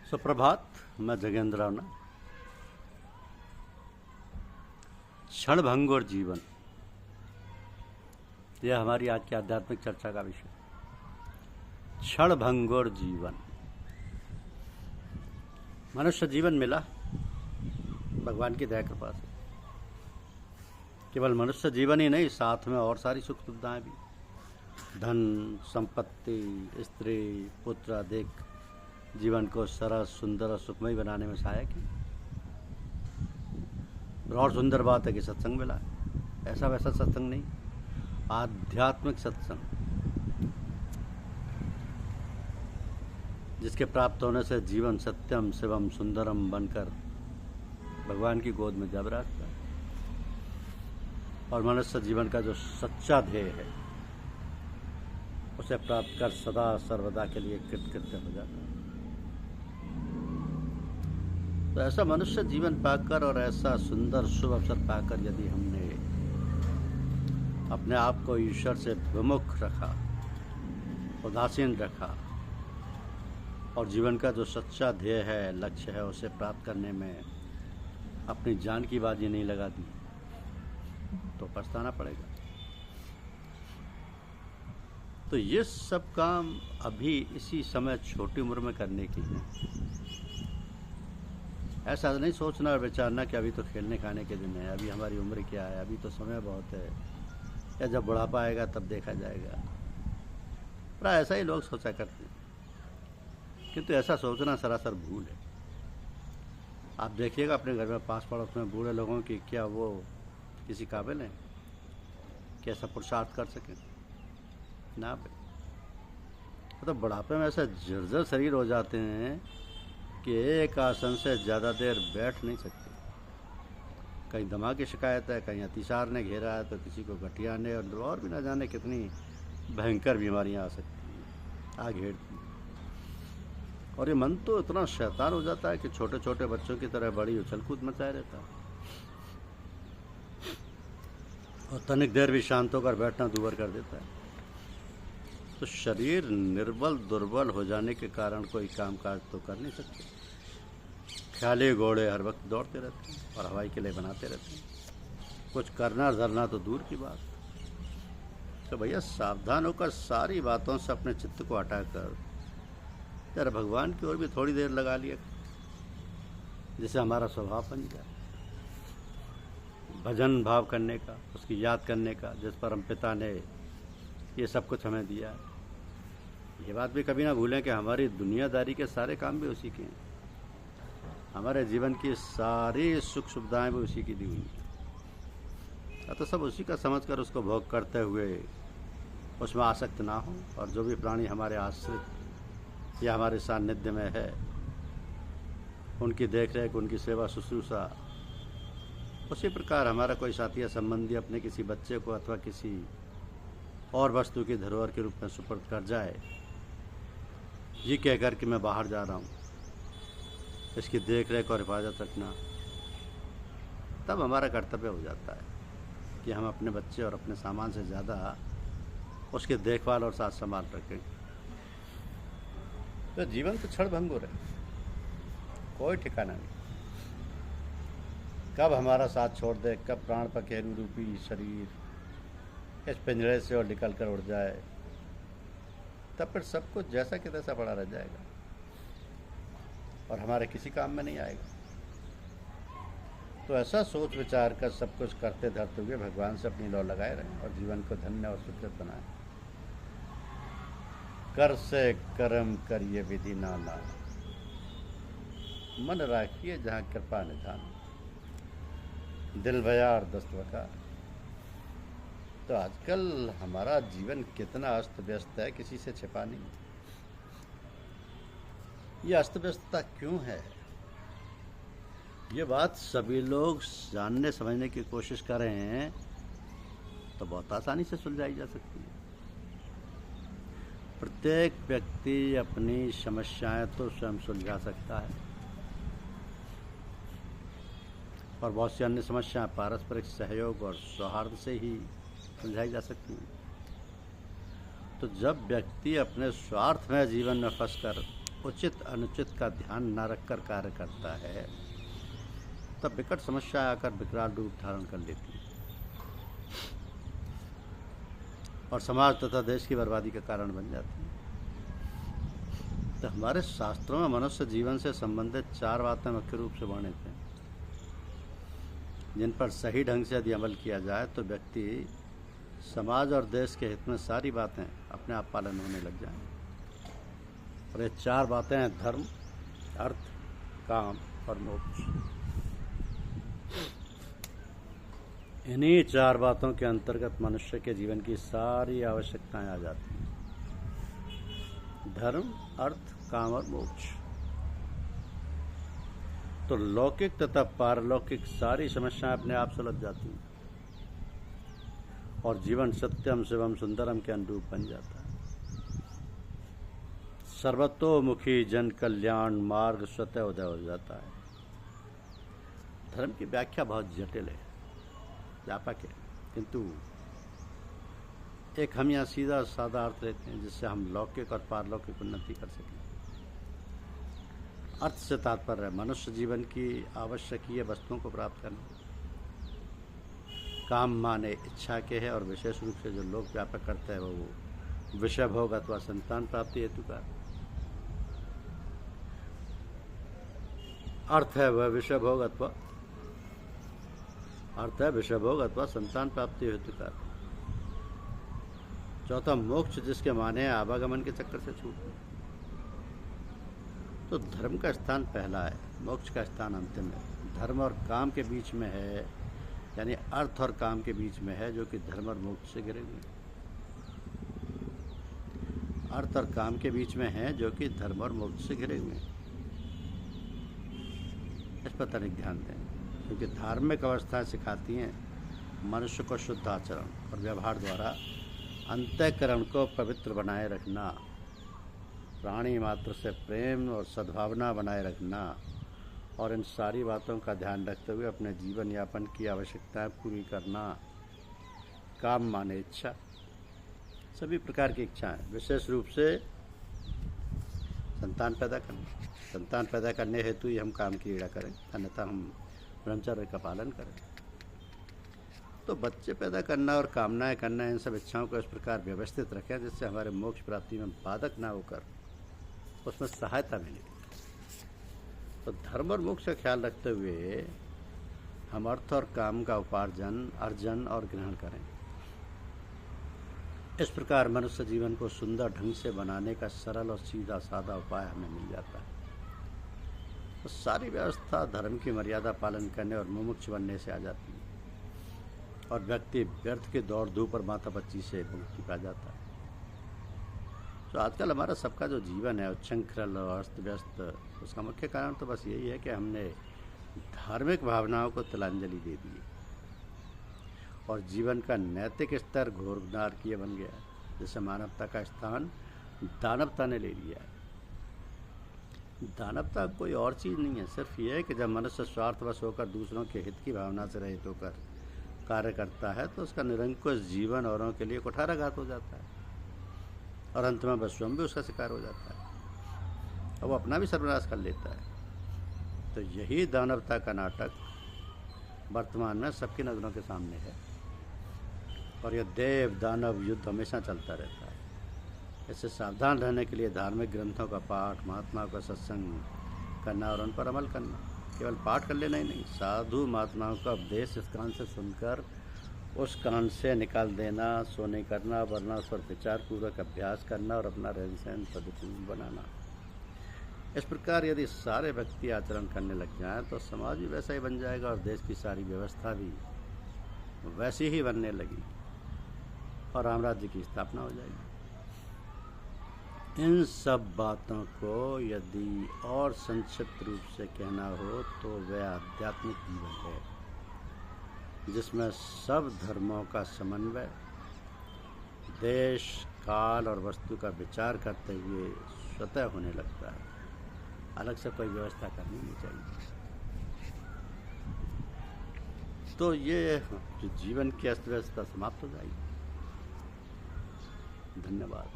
सुप्रभात। मैं जगेंद्र रावना। क्षणभंग और जीवन, यह हमारी आज की आध्यात्मिक चर्चा का विषय। क्षणभंग और जीवन। मनुष्य जीवन मिला भगवान की दया कृपा से। केवल मनुष्य जीवन ही नहीं, साथ में और सारी सुख सुविधाएं भी। धन, संपत्ति, स्त्री, पुत्र अधिक जीवन को सरस, सुंदर और सुखमय बनाने में सहायक है। और सुंदर बात है कि सत्संग मिला है। ऐसा वैसा सत्संग नहीं, आध्यात्मिक सत्संग, जिसके प्राप्त होने से जीवन सत्यम शिवम सुंदरम बनकर भगवान की गोद में जब रहता है और मनुष्य जीवन का जो सच्चा ध्येय है उसे प्राप्त कर सदा सर्वदा के लिए कृतकृत्य हो जाता है। तो ऐसा मनुष्य जीवन पाकर और ऐसा सुंदर शुभ अवसर पाकर यदि हमने अपने आप को ईश्वर से विमुख रखा, उदासीन रखा और जीवन का जो सच्चा ध्येय है, लक्ष्य है, उसे प्राप्त करने में अपनी जान की बाजी नहीं लगा दी तो पछताना पड़ेगा। तो ये सब काम अभी इसी समय छोटी उम्र में करने की है। ऐसा नहीं सोचना और विचारना कि अभी तो खेलने खाने के दिन है, अभी हमारी उम्र क्या है, अभी तो समय बहुत है, या जब बुढ़ापा आएगा तब देखा जाएगा। प्राय ऐसा ही लोग सोचा करते हैं, किंतु ऐसा सोचना सरासर भूल है। आप देखिएगा अपने घर में पास पड़ोस में बूढ़े लोगों की, क्या वो किसी काबिल हैं कि ऐसा पुरुषार्थ कर सकें? ना भाई। तो बुढ़ापे में ऐसा जर्जर शरीर हो जाते हैं कि एक आसन से ज़्यादा देर बैठ नहीं सकते। कहीं दमा की शिकायत है, कहीं अतिसार ने घेरा है, तो किसी को गठिया ने, और भी ना जाने कितनी भयंकर बीमारियां आ सकती हैं, आ घेरती हैं। और ये मन तो इतना शैतान हो जाता है कि छोटे छोटे बच्चों की तरह बड़ी उछल कूद मचाए रहता है और तनिक देर भी शांत होकर बैठना दूभर कर देता है। तो शरीर निर्बल दुर्बल हो जाने के कारण कोई कामकाज तो कर नहीं सकते। ख्याली घोड़े हर वक्त दौड़ते रहते हैं और हवाई किले बनाते रहते हैं। कुछ करना धरना तो दूर की बात। तो भैया सावधान होकर सारी बातों से अपने चित्त को हटाकर जरा भगवान की ओर भी थोड़ी देर लगा लिया, जिससे हमारा स्वभाव बन जाए भजन भाव करने का, उसकी याद करने का, जिस परम पिता ने ये सब कुछ हमें दिया है। ये बात भी कभी ना भूलें कि हमारी दुनियादारी के सारे काम भी उसी के हैं, हमारे जीवन की सारी सुख सुविधाएं भी उसी की दी हुई हैं। तो सब उसी का समझकर उसको भोग करते हुए उसमें आसक्त ना हो। और जो भी प्राणी हमारे आश्रित या हमारे सानिध्य में है, उनकी देख रेख, उनकी सेवा शुश्रूषा, उसी प्रकार हमारा कोई साथी या संबंधी अपने किसी बच्चे को अथवा किसी और वस्तु की धरोहर के रूप में सुपुर्द कर जाए, ये कहकर कि मैं बाहर जा रहा हूँ, इसकी देख रेख और हिफाजत रखना, तब हमारा कर्तव्य हो जाता है कि हम अपने बच्चे और अपने सामान से ज़्यादा उसकी देखभाल और साथ संभाल रखें। तो जीवन तो क्षणभंग हो रहा है, कोई ठिकाना नहीं। कब हमारा साथ छोड़ दे, कब प्राण पखेरु रूपी शरीर इस पिंजरे से और निकल कर उड़ जाए, तब फिर सब कुछ जैसा कि तैसा पड़ा रह जाएगा और हमारे किसी काम में नहीं आएगा। तो ऐसा सोच विचार कर सब कुछ करते धरते हुए भगवान से अपनी लौ लगाए रहें और जीवन को धन्य और सुखद बनाएं। कर से कर्म करिए विधि नाना, मन राखिए जहाँ कृपा निधान, दिल भयार दस्तवकार। तो आजकल हमारा जीवन कितना अस्त व्यस्त है, किसी से छिपा नहीं। ये अस्त व्यस्तता क्यों है, ये बात सभी लोग जानने समझने की कोशिश कर रहे हैं तो बहुत आसानी से सुलझाई जा सकती है। प्रत्येक व्यक्ति अपनी समस्याएं तो स्वयं सुलझा सकता है और बहुत सी अन्य समस्याएं पारस्परिक सहयोग और सौहार्द से ही सुलझाई जा सकती हैं। तो जब व्यक्ति अपने स्वार्थ में जीवन में फंसकर उचित अनुचित का ध्यान न रखकर कार्य करता है, तब विकट समस्या आकर विकराल रूप धारण कर लेती है और समाज तथा देश की बर्बादी का कारण बन जाती है। तो हमारे शास्त्रों में मनुष्य जीवन से संबंधित 4 बातें मुख्य रूप से वर्णित हैं, जिन पर सही ढंग से यदि अमल किया जाए तो व्यक्ति, समाज और देश के हित में सारी बातें अपने आप पालन होने लग जाएं। और ये 4 बातें हैं: धर्म, अर्थ, काम और मोक्ष। इन्हीं 4 बातों के अंतर्गत मनुष्य के जीवन की सारी आवश्यकताएं आ जाती हैं: धर्म, अर्थ, काम और मोक्ष। तो लौकिक तथा पारलौकिक सारी समस्याएं अपने आप सुलझ जाती हैं और जीवन सत्यम शिवम सुंदरम के अनुरूप बन जाता है। सर्वतोमुखी जन कल्याण मार्ग स्वतः उदय हो जाता है। धर्म की व्याख्या बहुत जटिल है, व्यापक है, किंतु एक हम यहाँ सीधा सादा अर्थ लेते हैं जिससे हम लौकिक और पारलौकिक उन्नति कर सकें। अर्थ से तात्पर्य है मनुष्य जीवन की आवश्यकीय वस्तुओं को प्राप्त करना। काम माने इच्छा के है और विशेष रूप से जो लोग व्यापक करते हैं वो विषय भोग अथवा संतान प्राप्ति हेतु का। अर्थ है वह विषय भोग अथवा संतान प्राप्ति हेतु का। चौथा मोक्ष, जिसके माने आवागमन के चक्कर से छूटना। तो धर्म का स्थान पहला है, मोक्ष का स्थान अंतिम है। धर्म और काम के बीच में है, यानी अर्थ और काम के बीच में है, जो कि धर्म और मोक्ष से घिरे हुए हैं। अर्थ और काम के बीच में है जो कि धर्म और मोक्ष से घिरे हुए हैं। इस पर तनिक ध्यान दें, क्योंकि धार्मिक अवस्थाएं सिखाती हैं मनुष्य को शुद्ध आचरण और व्यवहार द्वारा अंतःकरण को पवित्र बनाए रखना, प्राणी मात्र से प्रेम और सद्भावना बनाए रखना और इन सारी बातों का ध्यान रखते हुए अपने जीवन यापन की आवश्यकताएं पूरी करना। काम माने इच्छा, सभी प्रकार की इच्छाएं, विशेष रूप से संतान पैदा करना। संतान पैदा करने हेतु ही हम काम की इड़ा करें, अन्यथा हम ब्रह्मचर्य का पालन करें। तो बच्चे पैदा करना और कामनाएं करना, इन सब इच्छाओं को इस प्रकार व्यवस्थित रखें जिससे हमारे मोक्ष प्राप्ति में बाधक ना होकर उसमें सहायता मिले। तो धर्म और मोक्ष का ख्याल रखते हुए हम अर्थ और काम का उपार्जन, अर्जन और ग्रहण करें। इस प्रकार मनुष्य जीवन को सुंदर ढंग से बनाने का सरल और सीधा साधा उपाय हमें मिल जाता है। तो सारी व्यवस्था धर्म की मर्यादा पालन करने और मुमुक्ष बनने से आ जाती है और व्यक्ति व्यर्थ के दौड़ धूप और माथापच्ची से मुक्ति पा जाता है। तो आजकल हमारा सबका जो जीवन है उच्छृंखल और अस्त व्यस्त, उसका मुख्य कारण तो बस यही है कि हमने धार्मिक भावनाओं को तिलांजलि दे दी और जीवन का नैतिक स्तर घोर नारकीय बन गया, जिससे मानवता का स्थान दानवता ने ले लिया है। दानवता कोई और चीज़ नहीं है, सिर्फ ये है कि जब मनुष्य स्वार्थवश होकर दूसरों के हित की भावना से रहित होकर कार्य करता है तो उसका निरंकुश जीवन औरों के लिए कुठाराघात हो जाता है और अंत में वह स्वयं भी उसका शिकार हो जाता है और वो अपना भी सर्वनाश कर लेता है। तो यही दानवता का नाटक वर्तमान में सबकी नज़रों के सामने है और यह देव दानव युद्ध हमेशा चलता रहता है। इससे सावधान रहने के लिए धार्मिक ग्रंथों का पाठ, महात्माओं का सत्संग करना और उन पर अमल करना। केवल पाठ कर लेना ही नहीं, साधु महात्माओं का उपदेश इस कान से सुनकर उस कान से निकाल देना, सो नहीं करना, वरना उस पर विचार पूर्वक अभ्यास करना और अपना रहन सहन प्रतिकूल बनाना। इस प्रकार यदि सारे व्यक्ति आचरण करने लग जाएं तो समाज भी वैसा ही बन जाएगा और देश की सारी व्यवस्था भी वैसी ही बनने लगी और रामराज्य की स्थापना हो जाएगी। इन सब बातों को यदि और संक्षिप्त रूप से कहना हो तो वह आध्यात्मिक जीवन है जिसमें सब धर्मों का समन्वय, देश, काल और वस्तु का विचार करते हुए स्वतः होने लगता है। अलग से कोई व्यवस्था करनी नहीं चाहिए। तो ये जो जीवन की अस्त व्यवस्था समाप्त हो जाएगी। धन्यवाद।